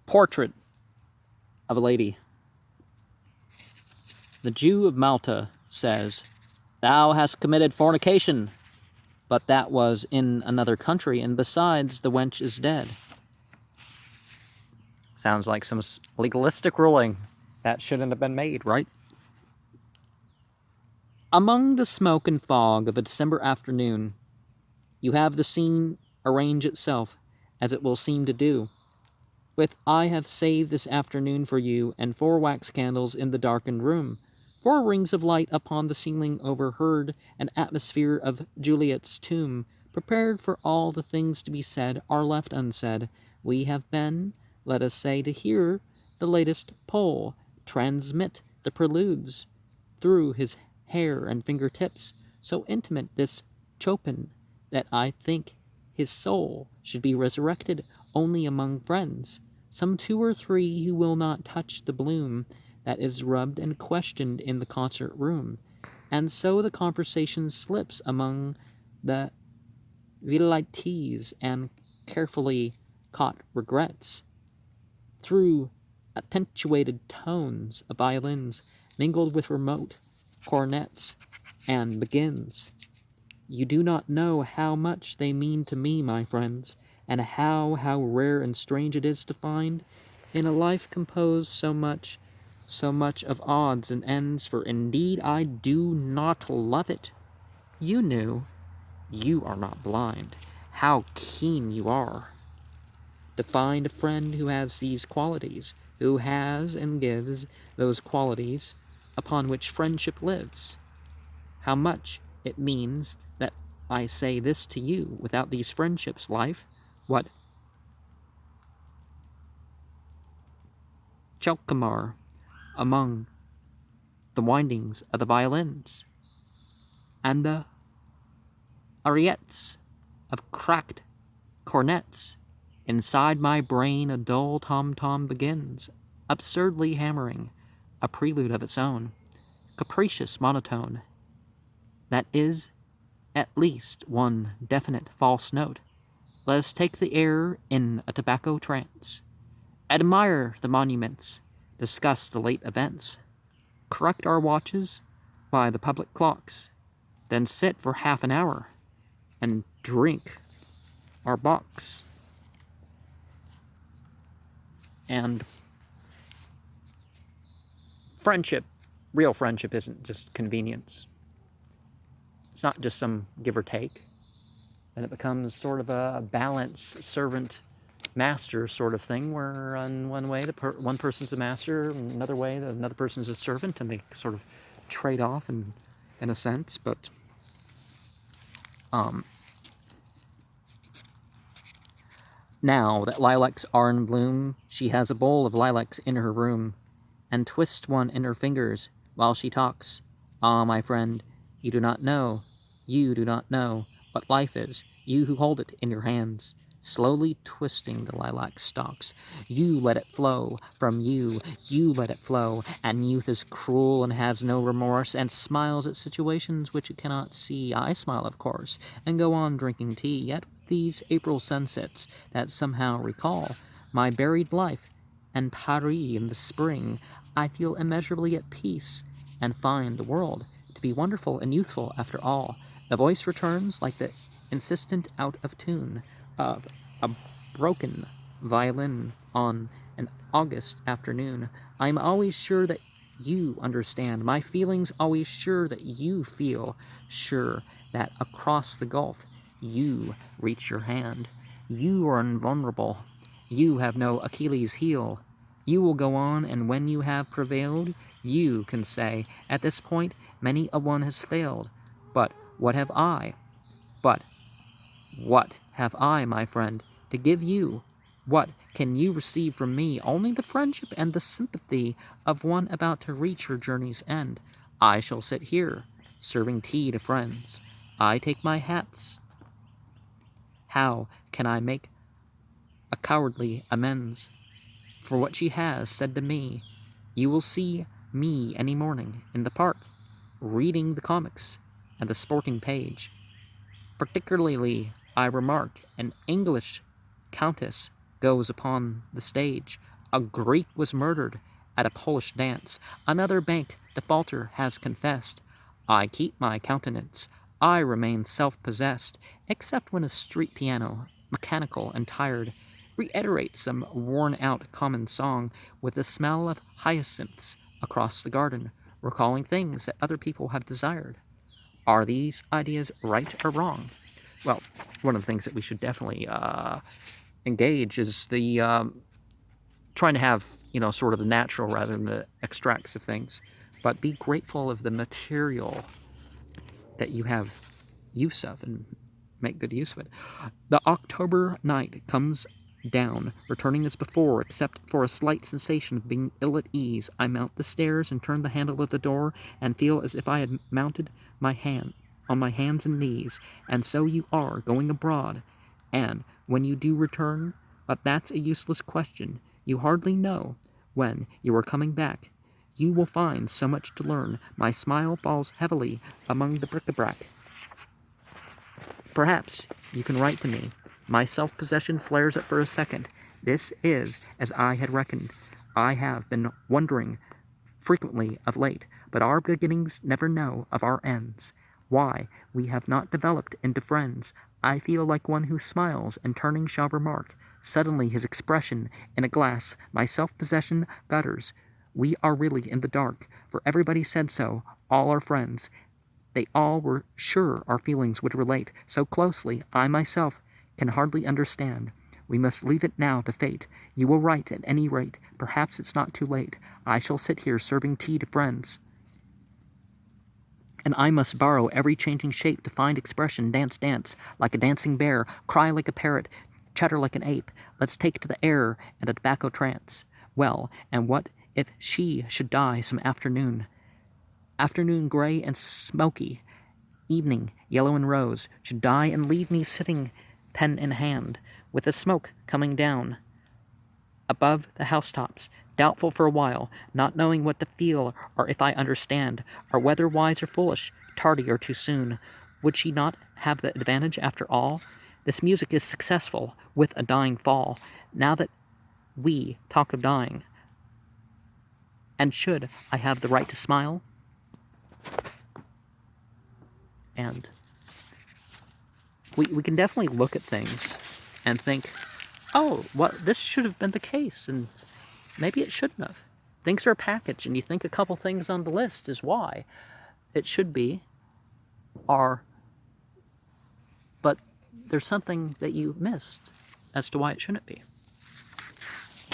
Portrait of a lady. The Jew of Malta says, "Thou hast committed fornication, but that was in another country, and besides, the wench is dead." Sounds like some legalistic ruling. That shouldn't have been made, right? Among the smoke and fog of a December afternoon, you have the scene arrange itself, as it will seem to do, with "I have saved this afternoon for you," and 4 wax candles in the darkened room, 4 rings of light upon the ceiling overheard, an atmosphere of Juliet's tomb, prepared for all the things to be said are left unsaid. We have been, let us say, to hear the latest Pole transmit the preludes through his hair and fingertips, so intimate this Chopin, that I think his soul should be resurrected only among friends, some 2 or 3 who will not touch the bloom that is rubbed and questioned in the concert room. And so the conversation slips among the velleities and carefully caught regrets, through attenuated tones of violins mingled with remote cornets, and begins, "You do not know how much they mean to me, my friends, and how rare and strange it is to find in a life composed so much of odds and ends, for indeed I do not love it. You knew, you are not blind, how keen you are to find a friend who has these qualities, who has and gives those qualities upon which friendship lives. How much it means that I say this to you. Without these friendships, life, what Chelkamar among the windings of the violins, and the ariettes of cracked cornets. Inside my brain a dull tom-tom begins, absurdly hammering a prelude of its own, capricious monotone, that is at least one definite false note. Let us take the air in a tobacco trance, admire the monuments, discuss the late events, correct our watches by the public clocks, then sit for half an hour and drink our bocks. And friendship, real friendship, isn't just convenience. It's not just some give or take. And it becomes sort of a balanced servant-master sort of thing, where in one way one person's the master, another way another person's a servant, and they sort of trade off in a sense. But now that lilacs are in bloom, she has a bowl of lilacs in her room, and twists one in her fingers while she talks. Ah, my friend, you do not know what life is, you who hold it in your hands, slowly twisting the lilac stalks. You let it flow from you let it flow, and youth is cruel and has no remorse, and smiles at situations which it cannot see. I smile, of course, and go on drinking tea, yet with these April sunsets that somehow recall my buried life and Paris in the spring, I feel immeasurably at peace, and find the world to be wonderful and youthful after all. The voice returns like the insistent out of tune of a broken violin on an August afternoon. I am always sure that you understand my feelings, always sure that you feel, sure that across the gulf you reach your hand. You are invulnerable. You have no Achilles' heel. You will go on, and when you have prevailed, you can say, at this point many a one has failed. But what have I? What have I, my friend, to give you? What can you receive from me? Only the friendship and the sympathy of one about to reach her journey's end. I shall sit here, serving tea to friends. I take my hats. How can I make a cowardly amends for what she has said to me? You will see me any morning in the park, reading the comics and the sporting page. Particularly, I remark, an English countess goes upon the stage. A Greek was murdered at a Polish dance. Another bank defaulter has confessed. I keep my countenance. I remain self-possessed, except when a street piano, mechanical and tired, reiterates some worn-out common song with the smell of hyacinths across the garden, recalling things that other people have desired. Are these ideas right or wrong? Well, one of the things that we should definitely engage is the trying to have, sort of the natural rather than the extracts of things, but be grateful of the material that you have use of and make good use of it. The October night comes down, returning as before, except for a slight sensation of being ill at ease. I mount the stairs and turn the handle of the door and feel as if I had mounted my hand on my hands and knees. And so you are going abroad, and when you do return, but that's a useless question. You hardly know when you are coming back. You will find so much to learn. My smile falls heavily among the bric-a-brac. Perhaps you can write to me. My self-possession flares up for a second. This is as I had reckoned. I have been wondering frequently of late, but our beginnings never know of our ends. Why we have not developed into friends. I feel like one who smiles and turning shall remark. Suddenly his expression in a glass, my self-possession gutters. We are really in the dark, for everybody said so, all our friends. They all were sure our feelings would relate so closely, I myself can hardly understand. We must leave it now to fate. You will write at any rate. Perhaps it's not too late. I shall sit here serving tea to friends. And I must borrow every changing shape to find expression. Dance, dance, like a dancing bear. Cry like a parrot. Chatter like an ape. Let's take to the air and a tobacco trance. Well, and what if she should die some afternoon? Afternoon gray and smoky, evening yellow and rose, should die and leave me sitting, pen in hand, with the smoke coming down above the housetops, doubtful for a while, not knowing what to feel or if I understand, or whether wise or foolish, tardy or too soon. Would she not have the advantage after all? This music is successful with a dying fall, now that we talk of dying. And should I have the right to smile? And we can definitely look at things and think, oh, this should have been the case, and maybe it shouldn't have. Things are a package, and you think a couple things on the list is why it should be, but there's something that you missed as to why it shouldn't be.